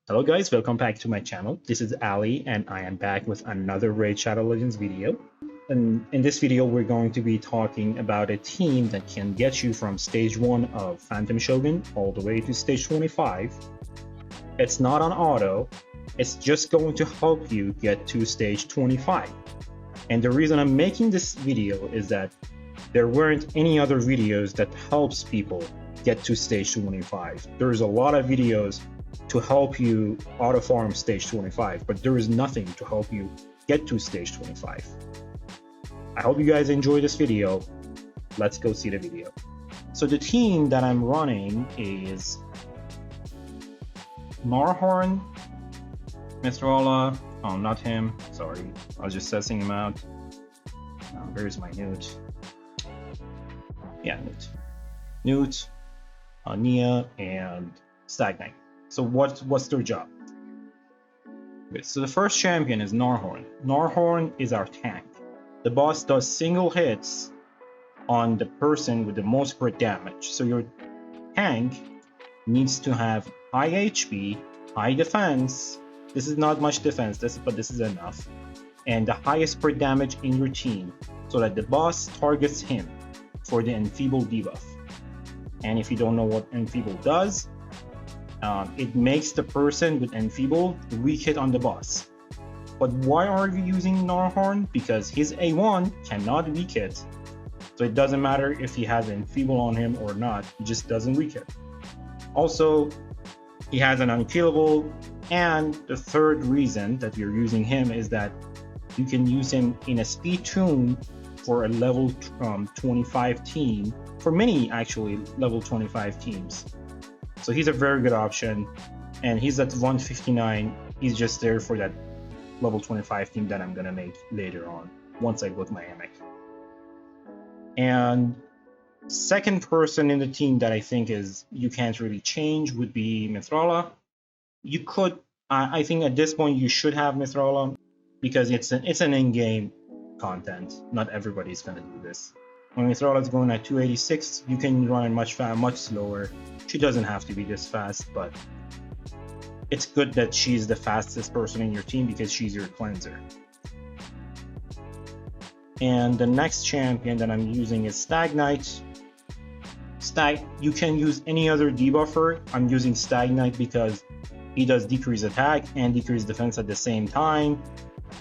Hello guys, welcome back to my channel. This is Ali and I am back with another Raid Shadow Legends video. And in this video we're going to be talking about a team that can get you from stage 1 of Phantom Shogun all the way to stage 25. It's not on auto, it's just going to help you get to stage 25. And the reason I'm making this video is that there weren't any other videos that helps people get to stage 25. There's a lot of videos to help you auto farm stage 25, but there is nothing to help you get to stage 25. I hope you guys enjoy this video. Let's go see the video. So the team that I'm running is Narhorn, Mithrola, oh not him, sorry, I was just testing him out. Where's my Newt? Yeah, Newt, Nia, and Stagnite. So what's their job? Okay, so the first champion is Narhorn. Narhorn is our tank. The boss does single hits on the person with the most crit damage. So your tank needs to have high HP, high defense. This is not much defense, but this is enough. And the highest crit damage in your team so that the boss targets him for the enfeeble debuff. And if you don't know what enfeeble does, it makes the person with enfeeble weak hit on the boss. But why are we using Narhorn? Because his A1 cannot weak hit, so it doesn't matter if he has enfeeble on him or not, he just doesn't weak hit. Also, he has an unkillable, and the third reason that we're using him is that you can use him in a speed tune for a level 25 team, for many actually level 25 teams. So he's a very good option, and he's at 159. He's just there for that level 25 team that I'm gonna make later on once I go to my Amic. And second person in the team that I think is you can't really change would be Mithrola. You could, I think at this point you should have Mithrola because it's an in-game content. Not everybody's gonna do this. When Mithrola is going at 286, you can run it much slower. She doesn't have to be this fast, but it's good that she's the fastest person in your team because she's your cleanser. And the next champion that I'm using is Stagnite. You can use any other debuffer. I'm using Stagnite because he does decrease attack and decrease defense at the same time.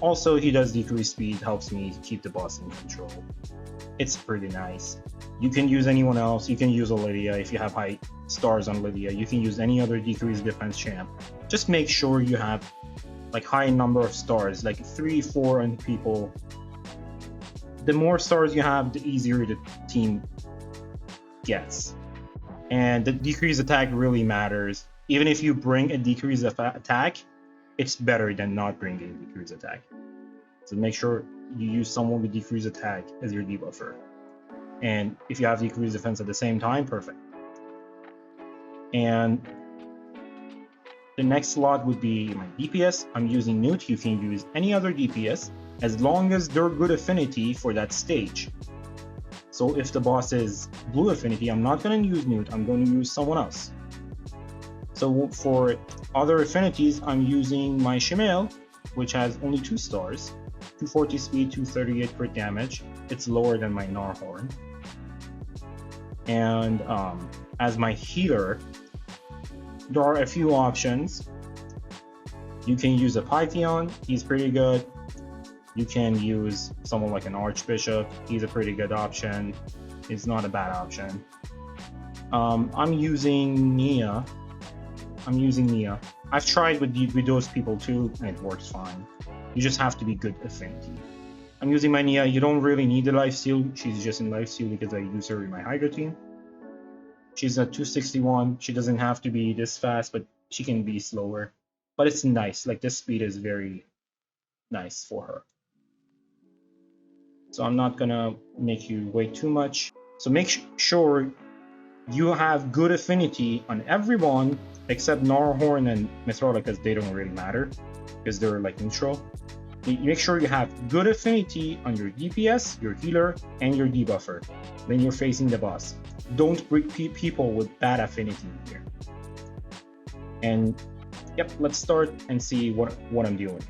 Also, he does decrease speed, helps me keep the boss in control. It's pretty nice. You can use anyone else. You can use a Lydia if you have high stars on Lydia. You can use any other decreased defense champ. Just make sure you have like high number of stars, like 3, 4 on people. The more stars you have, the easier the team gets. And the decreased attack really matters. Even if you bring a decreased attack, it's better than not bringing a decreased attack. So make sure you use someone with decreased attack as your debuffer. And if you have decreased defense at the same time, perfect. And the next slot would be my DPS. I'm using Newt. You can use any other DPS as long as they're good affinity for that stage. So if the boss is blue affinity, I'm not going to use Newt. I'm going to use someone else. So for other affinities, I'm using my Shemale, which has only 2 stars. 240 speed, 238 crit damage. It's lower than my Narhorn. And as my healer, there are a few options. You can use a Pythion, he's pretty good. You can use someone like an Archbishop, he's a pretty good option. It's not a bad option. I'm using Nia. I've tried with those people too, and it works fine. You just have to be good affinity. I'm using my Nia. You don't really need the lifesteal. She's just in lifesteal because I use her in my Hydra team. She's at 261. She doesn't have to be this fast, but she can be slower. But it's nice. Like this speed is very nice for her. So I'm not gonna make you wait too much. So make sure you have good affinity on everyone except Narhorn and Mithrola because they don't really matter because they're like neutral. You make sure you have good affinity on your DPS, your healer, and your debuffer when you're facing the boss. Don't bring people with bad affinity here. And Yep, let's start and see what I'm doing.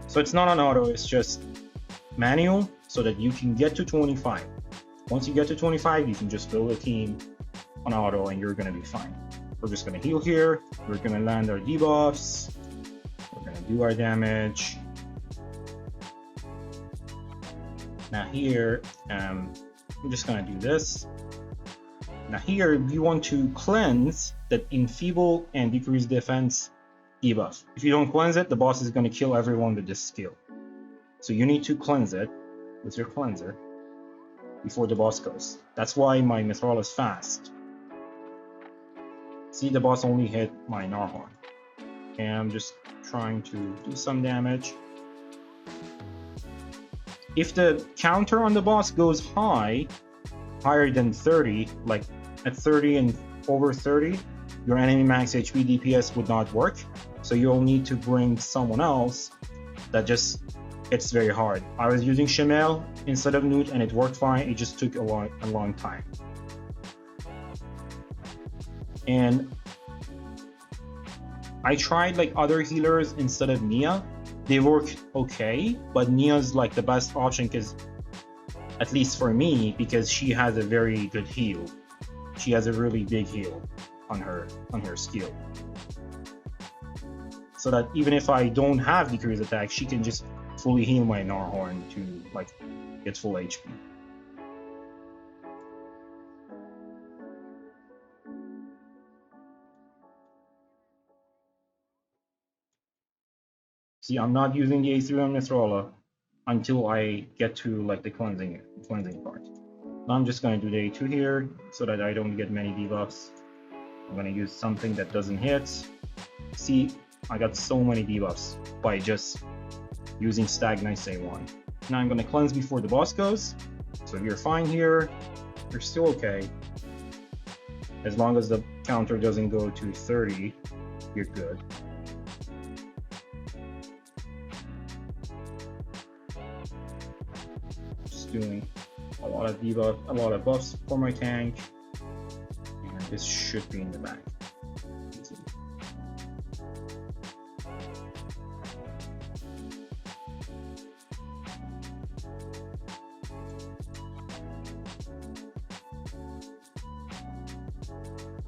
So it's not on auto, it's just manual so that you can get to 25. Once you get to 25, you can just build a team on auto and you're gonna be fine. We're just gonna heal here, we're gonna land our debuffs, we're gonna do our damage. Now here, I'm just gonna do this. Now here, you want to cleanse that enfeeble and decrease defense debuff. If you don't cleanse it, the boss is gonna kill everyone with this skill. So you need to cleanse it with your cleanser before the boss goes. That's why my Mithril is fast. See, the boss only hit my Narhorn. And I'm just trying to do some damage. If the counter on the boss goes higher than 30, like at 30 and over 30, your enemy max HP DPS would not work. So you'll need to bring someone else that just, it's very hard. I was using Shemel instead of Newt and it worked fine. It just took a long time. And I tried like other healers instead of Nia. They work okay, but Nia's like the best option because, at least for me, because she has a very good heal. She has a really big heal on her skill. So that even if I don't have decrease attack, she can just fully heal my Narhorn to like get full HP. See, I'm not using the A3 on Mithrola until I get to like the cleansing part. Now I'm just gonna do the A2 here so that I don't get many debuffs. I'm gonna use something that doesn't hit. See, I got so many debuffs by just using Stagnice A1. Now I'm gonna cleanse before the boss goes. So you're fine here, you're still okay. As long as the counter doesn't go to 30, you're good. Just doing a lot of buffs for my tank. And this should be in the back.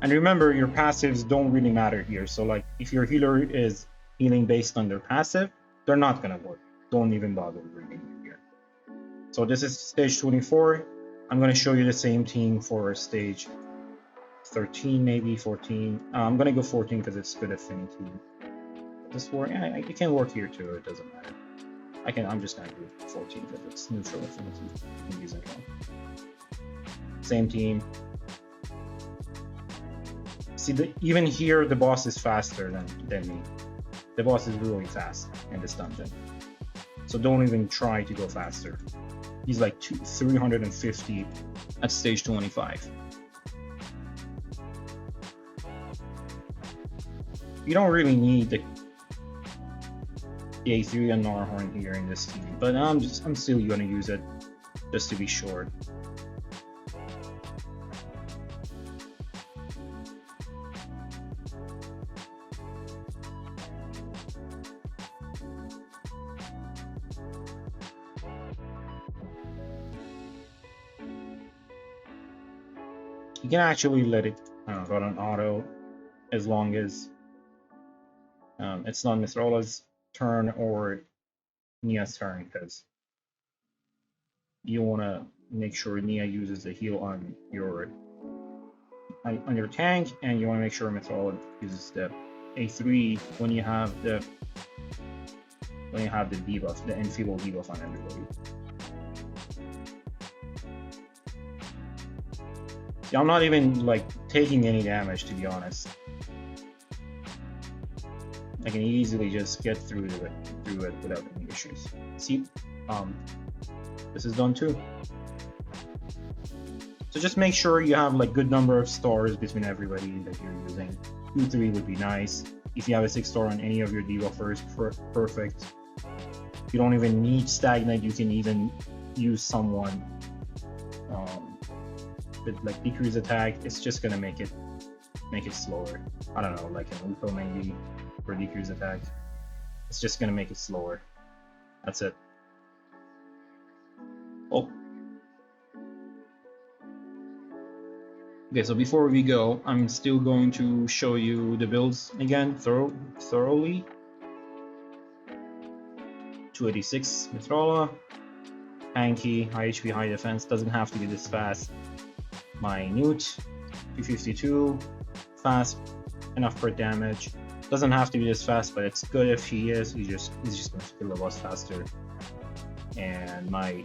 And remember, your passives don't really matter here. So like if your healer is healing based on their passive, they're not gonna work. Don't even bother bringing it here. So this is stage 24. I'm gonna show you the same team for stage 13, maybe 14. I'm gonna go 14 because it's good affinity. This work, yeah, it can work here too. It doesn't matter. I'm just gonna do 14 because it's neutral affinity. Same team. See, even here, the boss is faster than me. The boss is really fast in this dungeon. So don't even try to go faster. He's like 350 at stage 25. You don't really need the A3 and Narhorn here in this team, but I'm still gonna use it just to be sure. You can actually let it run on auto as long as it's not Mithrola's turn or Nia's turn, because you want to make sure Nia uses the heal on your tank, and you want to make sure Mithrola uses the A3 when you have the debuff, the enfeeble debuff on everybody. I'm not even like taking any damage, to be honest. I can easily just get through it without any issues. See, this is done too. So just make sure you have like good number of stars between everybody that you're using. 2-3 would be nice. If you have a 6-star on any of your debuffers, perfect. You don't even need stagnate. You can even use someone with like decrease attack. It's just gonna make it make it slower. I don't know, like an Uko maybe for decrease attack. It's just gonna make it slower. That's it. Oh. Okay, so before we go, I'm still going to show you the builds again thoroughly. 286 Mitrola, tanky, high HP, high defense, doesn't have to be this fast. My Newt, 252, fast, enough crit damage. Doesn't have to be this fast, but it's good if he is. He's just going to kill the boss faster. And my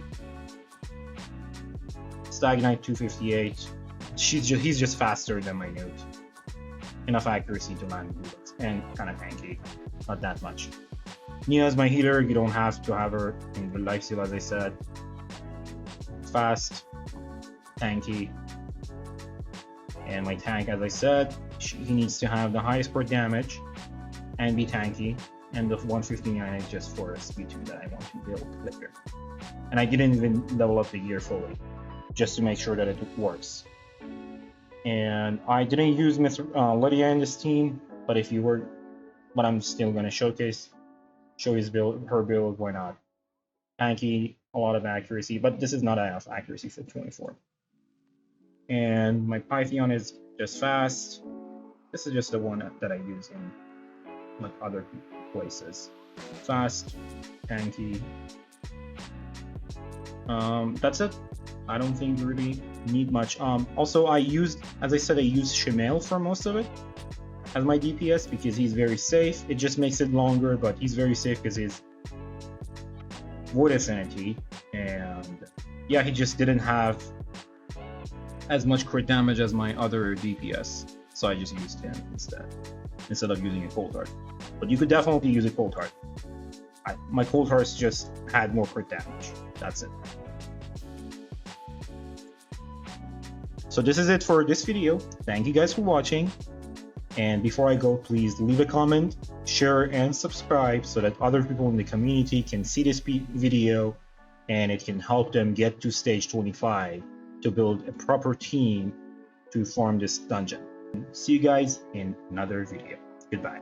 Stag Knight, 258. He's just faster than my Newt. Enough accuracy to land bullets, and kind of tanky, not that much. Nia is my healer. You don't have to have her in the lifesteal, as I said. Fast, tanky, and my tank, as I said, he needs to have the highest per damage and be tanky, and the 159 is just for a speed 2 that I want to build later. And I didn't even level up the gear fully, just to make sure that it works. And I didn't use Lydia in this team, but I'm still gonna show his build, her build. Why not? Tanky, a lot of accuracy, but this is not enough accuracy for 24. And my Python is just fast. This is just the one that I use in like other places. Fast, tanky. That's it. I don't think you really need much. Also, as I said, I used Shemail for most of it as my DPS because he's very safe. It just makes it longer, but he's very safe because he's Void Affinity, and yeah, he just didn't have as much crit damage as my other DPS, so I just used him instead of using a Cold Heart. But you could definitely use a Cold Heart. My Cold Hearts just had more crit damage. That's it. So this is it for this video. Thank you guys for watching. And before I go, please leave a comment, share, and subscribe so that other people in the community can see this video and it can help them get to stage 25 to build a proper team to farm this dungeon. See you guys in another video. Goodbye.